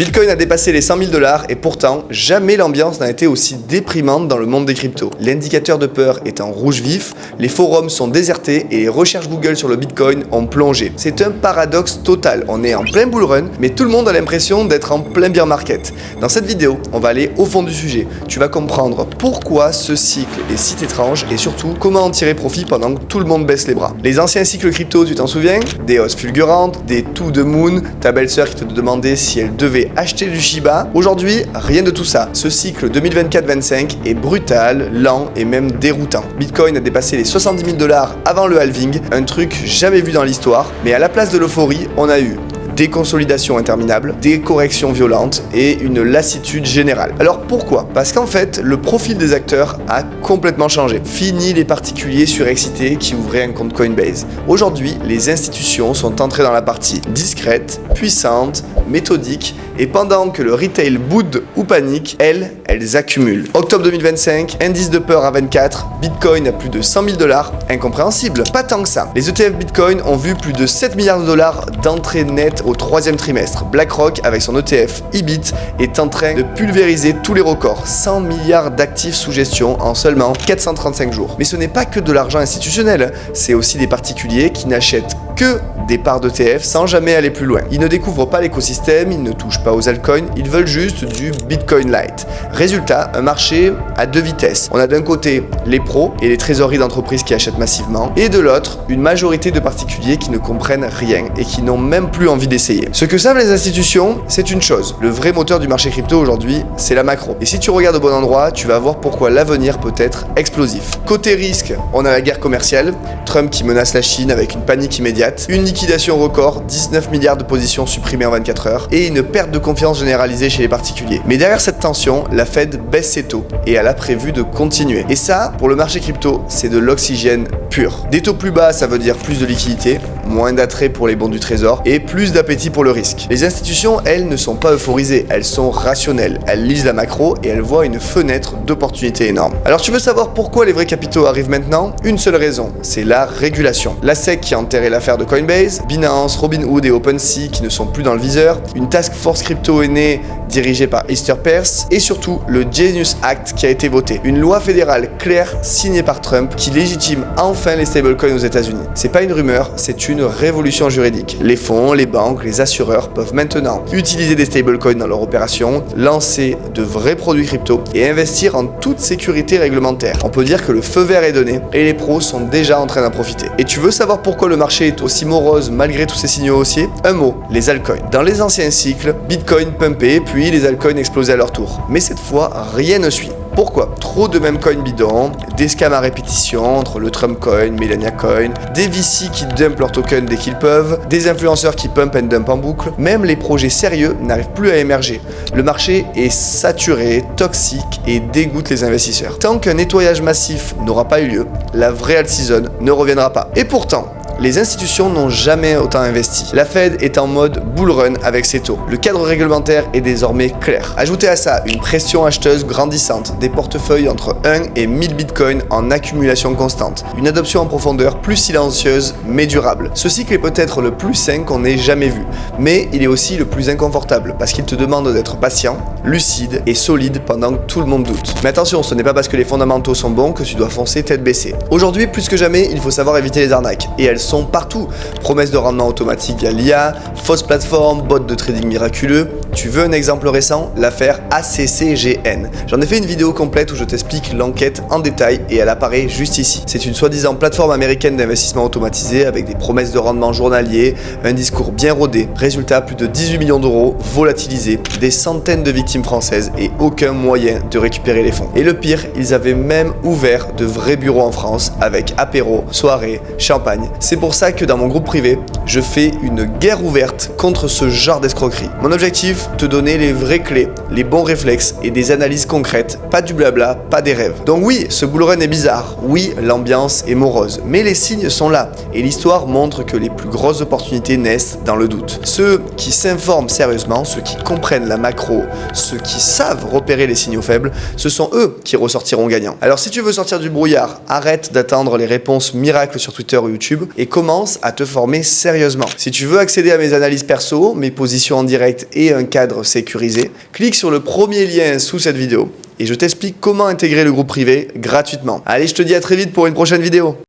Bitcoin a dépassé les 100 000 $ et pourtant, jamais l'ambiance n'a été aussi déprimante dans le monde des cryptos. L'indicateur de peur est en rouge vif, les forums sont désertés et les recherches Google sur le Bitcoin ont plongé. C'est un paradoxe total. On est en plein bull run, mais tout le monde a l'impression d'être en plein bear market. Dans cette vidéo, on va aller au fond du sujet. Tu vas comprendre pourquoi ce cycle est si étrange et surtout comment en tirer profit pendant que tout le monde baisse les bras. Les anciens cycles crypto, tu t'en souviens? Des hausses fulgurantes, des to the moon, ta belle-sœur qui te demandait si elle devait acheter du Shiba. Aujourd'hui, rien de tout ça. Ce cycle 2024-25 est brutal, lent et même déroutant. Bitcoin a dépassé les 70 000 $ avant le halving, un truc jamais vu dans l'histoire, mais à la place de l'euphorie, on a eu des consolidations interminables, des corrections violentes et une lassitude générale. Alors pourquoi? Parce qu'en fait, le profil des acteurs a complètement changé. Fini les particuliers surexcités qui ouvraient un compte Coinbase. Aujourd'hui, les institutions sont entrées dans la partie discrète, puissante, méthodique, et pendant que le retail boude ou panique, elles accumulent. Octobre 2025, indice de peur à 24, Bitcoin à plus de 100 000 $, incompréhensible. Pas tant que ça. Les ETF Bitcoin ont vu plus de 7 milliards de dollars d'entrée nette au troisième trimestre. BlackRock, avec son ETF EBIT, est en train de pulvériser tous les records. 100 milliards d'actifs sous gestion en seulement 435 jours. Mais ce n'est pas que de l'argent institutionnel, c'est aussi des particuliers qui n'achètent que des parts d'ETF sans jamais aller plus loin. Ils ne découvrent pas l'écosystème, ils ne touchent pas aux altcoins, ils veulent juste du Bitcoin Light. Résultat, un marché à deux vitesses. On a d'un côté les pros et les trésoreries d'entreprises qui achètent massivement, et de l'autre, une majorité de particuliers qui ne comprennent rien et qui n'ont même plus envie d'essayer. Ce que savent les institutions, c'est une chose. Le vrai moteur du marché crypto aujourd'hui, c'est la macro. Et si tu regardes au bon endroit, tu vas voir pourquoi l'avenir peut être explosif. Côté risque, on a la guerre commerciale, Trump qui menace la Chine avec une panique immédiate, une liquidation record, 19 milliards de positions supprimées en 24 heures, et une perte de confiance généralisée chez les particuliers. Mais derrière cette tension, la Fed baisse ses taux, et elle a prévu de continuer. Et ça, pour le marché crypto, c'est de l'oxygène pur. Des taux plus bas, ça veut dire plus de liquidité, moins d'attrait pour les bons du trésor, et plus d'appétit pour le risque. Les institutions, elles, ne sont pas euphorisées, elles sont rationnelles. Elles lisent la macro et elles voient une fenêtre d'opportunité énorme. Alors tu veux savoir pourquoi les vrais capitaux arrivent maintenant? Une seule raison, c'est la régulation. La SEC qui a enterré l'affaire de Coinbase, Binance, Robinhood et OpenSea qui ne sont plus dans le viseur, une task force crypto est née dirigée par Hester Peirce, et surtout le Genius Act qui a été voté. Une loi fédérale claire signée par Trump qui légitime enfin les stablecoins aux États-Unis. C'est pas une rumeur, c'est une révolution juridique. Les fonds, les banques, les assureurs peuvent maintenant utiliser des stablecoins dans leurs opérations, lancer de vrais produits crypto et investir en toute sécurité réglementaire. On peut dire que le feu vert est donné et les pros sont déjà en train d'en profiter. Et tu veux savoir pourquoi le marché est aussi morose malgré tous ces signaux haussiers? Un mot, les altcoins. Dans les anciens cycles, Bitcoin pumpait, puis les altcoins explosaient à leur tour. Mais cette fois, rien ne suit. Pourquoi? Trop de mêmes coins bidons, des scams à répétition entre le Trump Coin, Melania Coin, des VC qui dumpent leurs tokens dès qu'ils peuvent, des influenceurs qui pump and dump en boucle, même les projets sérieux n'arrivent plus à émerger. Le marché est saturé, toxique et dégoûte les investisseurs. Tant qu'un nettoyage massif n'aura pas eu lieu, la vraie alt season ne reviendra pas. Et pourtant, les institutions n'ont jamais autant investi. La Fed est en mode bull run avec ses taux. Le cadre réglementaire est désormais clair. Ajoutez à ça une pression acheteuse grandissante, des portefeuilles entre 1 et 1000 bitcoins en accumulation constante, une adoption en profondeur plus silencieuse mais durable. Ce cycle est peut-être le plus sain qu'on ait jamais vu, mais il est aussi le plus inconfortable parce qu'il te demande d'être patient, lucide et solide pendant que tout le monde doute. Mais attention, ce n'est pas parce que les fondamentaux sont bons que tu dois foncer tête baissée. Aujourd'hui, plus que jamais, il faut savoir éviter les arnaques, et elles sont partout. Promesses de rendement automatique via l'IA, fausses plateformes, bots de trading miraculeux. Tu veux un exemple récent? L'affaire ACCGN. J'en ai fait une vidéo complète où je t'explique l'enquête en détail et elle apparaît juste ici. C'est une soi-disant plateforme américaine d'investissement automatisé avec des promesses de rendement journalier, un discours bien rodé. Résultat, plus de 18 millions d'euros volatilisés, des centaines de victimes françaises et aucun moyen de récupérer les fonds. Et le pire, ils avaient même ouvert de vrais bureaux en France avec apéro, soirée, champagne. C'est pour ça que dans mon groupe privé, je fais une guerre ouverte contre ce genre d'escroquerie. Mon objectif, te donner les vraies clés, les bons réflexes et des analyses concrètes, pas du blabla, pas des rêves. Donc oui, ce bull run est bizarre, oui, l'ambiance est morose, mais les signes sont là et l'histoire montre que les plus grosses opportunités naissent dans le doute. Ceux qui s'informent sérieusement, ceux qui comprennent la macro, ceux qui savent repérer les signaux faibles, ce sont eux qui ressortiront gagnants. Alors si tu veux sortir du brouillard, arrête d'attendre les réponses miracles sur Twitter ou YouTube et commence à te former sérieusement sérieusement. Si tu veux accéder à mes analyses perso, mes positions en direct et un cadre sécurisé, clique sur le premier lien sous cette vidéo et je t'explique comment intégrer le groupe privé gratuitement. Allez, je te dis à très vite pour une prochaine vidéo.